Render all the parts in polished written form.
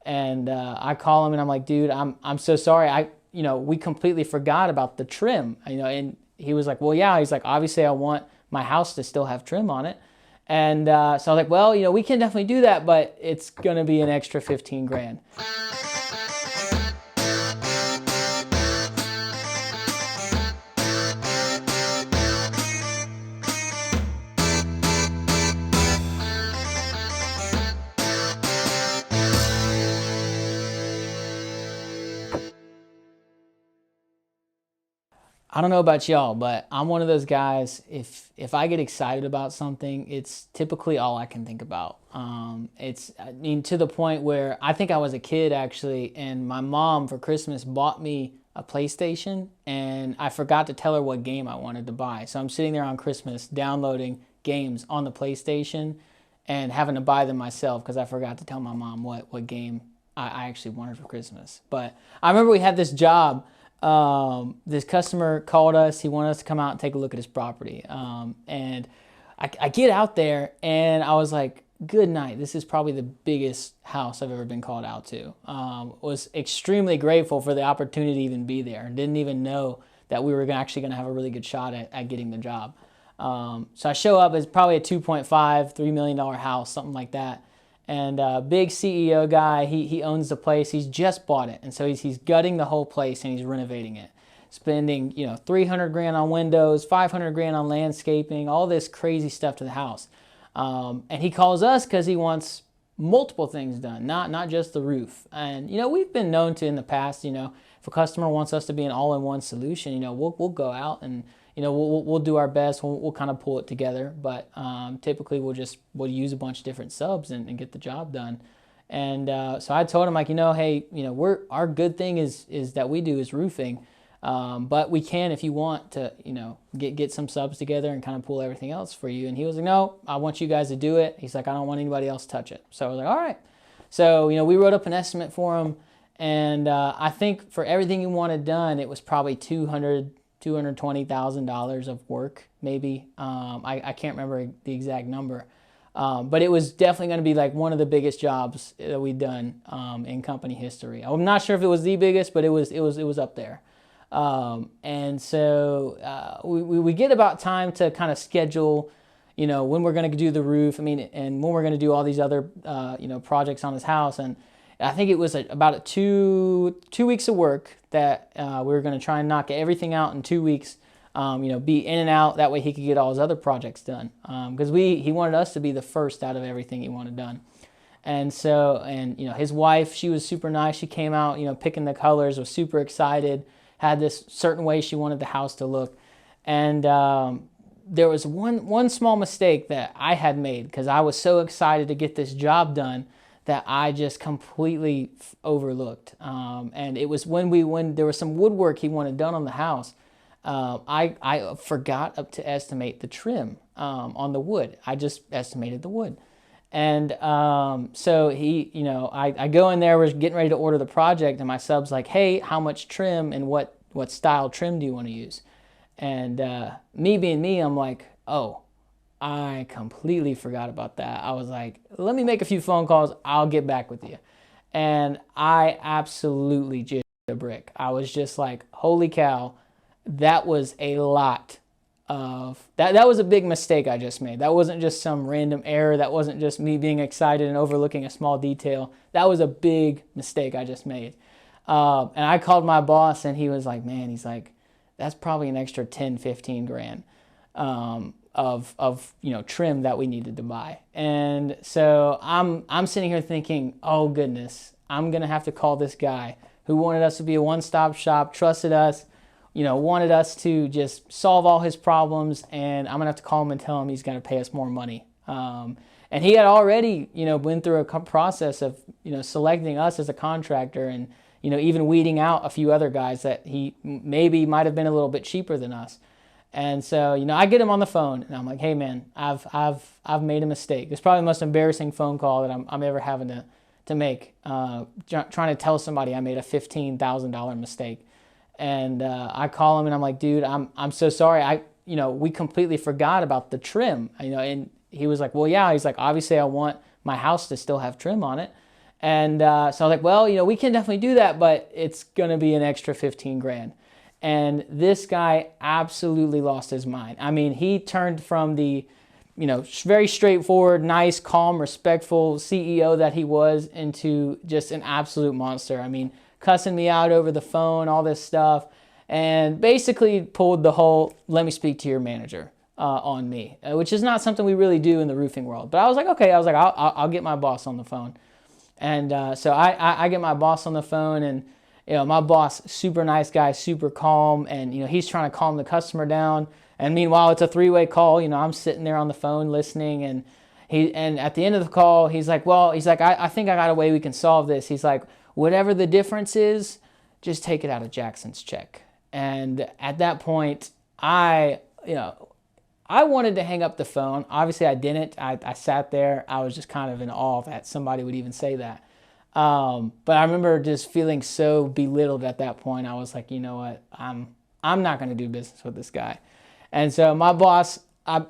And I call him and I'm like, dude, I'm so sorry. We completely forgot about the trim, and he was like, well, yeah. He's like, obviously I want my house to still have trim on it. And so I was like, well, we can definitely do that, but it's going to be an extra 15 grand. I don't know about y'all, but I'm one of those guys. If I get excited about something, it's typically all I can think about. I mean, to the point where I think I was a kid actually, and my mom for Christmas bought me a PlayStation, and I forgot to tell her what game I wanted to buy. So I'm sitting there on Christmas downloading games on the PlayStation and having to buy them myself because I forgot to tell my mom what game I actually wanted for Christmas. But I remember we had this job. This customer called us. He wanted us to come out and take a look at his property. And I get out there and I was like, good night. This is probably the biggest house I've ever been called out to. Was extremely grateful for the opportunity to even be there. Didn't even know that we were actually going to have a really good shot at getting the job. So I show up. It's probably a $2.5–3 million house, something like that. And big CEO guy, he owns the place. He's just bought it, and so he's gutting the whole place and he's renovating it, spending 300 grand on windows, 500 grand on landscaping, all this crazy stuff to the house. And he calls us because he wants multiple things done, not just the roof. And we've been known to in the past, if a customer wants us to be an all-in-one solution, we'll go out and we'll do our best. We'll kind of pull it together, but typically we'll use a bunch of different subs and get the job done. And so I told him, like, hey, our good thing is that we do is roofing, but we can, if you want to, get some subs together and kind of pull everything else for you. And he was like, no, I want you guys to do it. He's like, I don't want anybody else to touch it. So I was like, all right. So we wrote up an estimate for him, and I think for everything he wanted done, it was probably $220,000 of work, maybe. I can't remember the exact number, but it was definitely going to be like one of the biggest jobs that we'd done in company history. I'm not sure if it was the biggest, but it was up there. And so we get about time to kind of schedule, when we're going to do the roof. And when we're going to do all these other projects on his house. And I think it was about 2 weeks of work that we were going to try and knock everything out in 2 weeks, be in and out. That way he could get all his other projects done. Because he wanted us to be the first out of everything he wanted done. And so, his wife, she was super nice. She came out, picking the colors, was super excited, had this certain way she wanted the house to look. And there was one small mistake that I had made because I was so excited to get this job done that I just completely overlooked. And it was when there was some woodwork he wanted done on the house. I forgot to estimate the trim on the wood. I just estimated the wood. And so I go in there, we're getting ready to order the project, and my sub's like, hey, how much trim and what style trim do you want to use? And me being me, I'm like, oh, I completely forgot about that. I was like, let me make a few phone calls. I'll get back with you. And I absolutely just a brick. I was just like, holy cow, that was a lot of that was a big mistake I just made. That wasn't just some random error. That wasn't just me being excited and overlooking a small detail. That was a big mistake I just made. And I called my boss, and he was like, man, he's like, that's probably an extra 10–15 grand of trim that we needed to buy. And so I'm sitting here thinking, oh goodness, I'm gonna have to call this guy who wanted us to be a one-stop shop, trusted us, wanted us to just solve all his problems, and I'm gonna have to call him and tell him he's gonna pay us more money. And he had already, been through a process of, selecting us as a contractor, and even weeding out a few other guys that he maybe might have been a little bit cheaper than us. And so, I get him on the phone, and I'm like, hey man, I've made a mistake. It's probably the most embarrassing phone call that I'm ever having to make, trying to tell somebody I made a $15,000 mistake. And I call him and I'm like, dude, I'm so sorry. We completely forgot about the trim, and he was like, well, yeah. He's like, obviously I want my house to still have trim on it. And so I was like, well, we can definitely do that, but it's going to be an extra 15 grand. And this guy absolutely lost his mind. I mean, he turned from the, very straightforward, nice, calm, respectful CEO that he was into just an absolute monster. I mean, cussing me out over the phone, all this stuff, and basically pulled the whole, let me speak to your manager on me, which is not something we really do in the roofing world. But I was like, okay, I'll get my boss on the phone. And so I get my boss on the phone, and my boss, super nice guy, super calm, and he's trying to calm the customer down. And meanwhile, it's a three-way call. I'm sitting there on the phone listening, and at the end of the call, he's like, I think I got a way we can solve this. He's like, whatever the difference is, just take it out of Jackson's check. And at that point, I wanted to hang up the phone. Obviously, I didn't. I sat there. I was just kind of in awe that somebody would even say that. But I remember just feeling so belittled at that point. I was like, you know what? I'm not going to do business with this guy. And so my boss,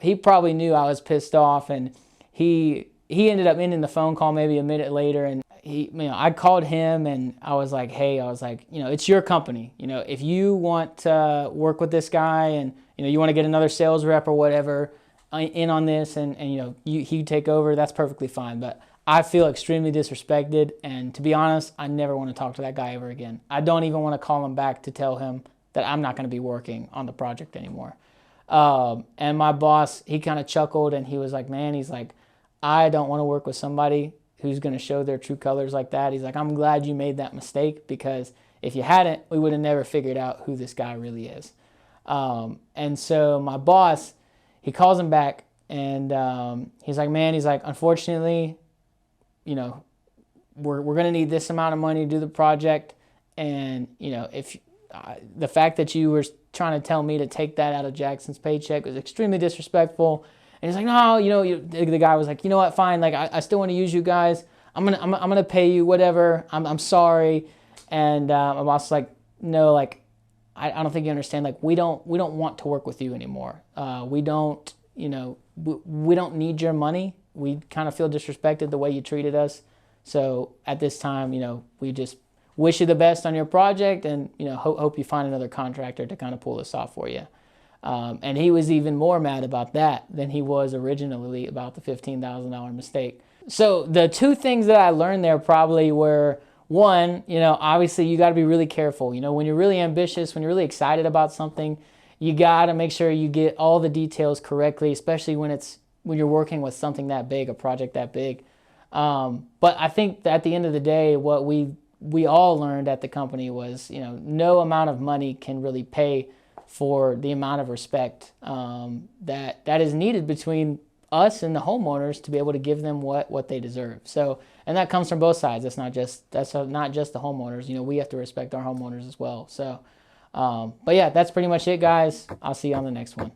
he probably knew I was pissed off, and he ended up ending the phone call maybe a minute later. And I called him, and I was like, hey, it's your company. If you want to work with this guy, and you want to get another sales rep or whatever in on this, and he take over, that's perfectly fine. But I feel extremely disrespected, and to be honest, I never want to talk to that guy ever again. I don't even want to call him back to tell him that I'm not going to be working on the project anymore. And my boss, he kind of chuckled, and he was like, man, I don't want to work with somebody who's going to show their true colors like that. He's like, I'm glad you made that mistake, because if you hadn't, we would have never figured out who this guy really is. And so my boss, he calls him back, and he's like, unfortunately, we're going to need this amount of money to do the project. And, if the fact that you were trying to tell me to take that out of Jackson's paycheck was extremely disrespectful. And he's like, no, the guy was like, you know what, fine. Like, I still want to use you guys. I'm gonna pay you whatever. I'm sorry. And my boss was like, no, like, I don't think you understand. Like, we don't want to work with you anymore. We don't need your money. We kind of feel disrespected the way you treated us. So at this time, we just wish you the best on your project, and hope you find another contractor to kind of pull this off for you. And he was even more mad about that than he was originally about the $15,000 mistake. So the two things that I learned there probably were, one, obviously you got to be really careful. When you're really ambitious, when you're really excited about something, you got to make sure you get all the details correctly, especially when you're working with something that big, a project that big. But I think that at the end of the day, what we all learned at the company was, no amount of money can really pay for the amount of respect that is needed between us and the homeowners to be able to give them what they deserve. So, and that comes from both sides. That's not just the homeowners. We have to respect our homeowners as well. So, but yeah, that's pretty much it, guys. I'll see you on the next one.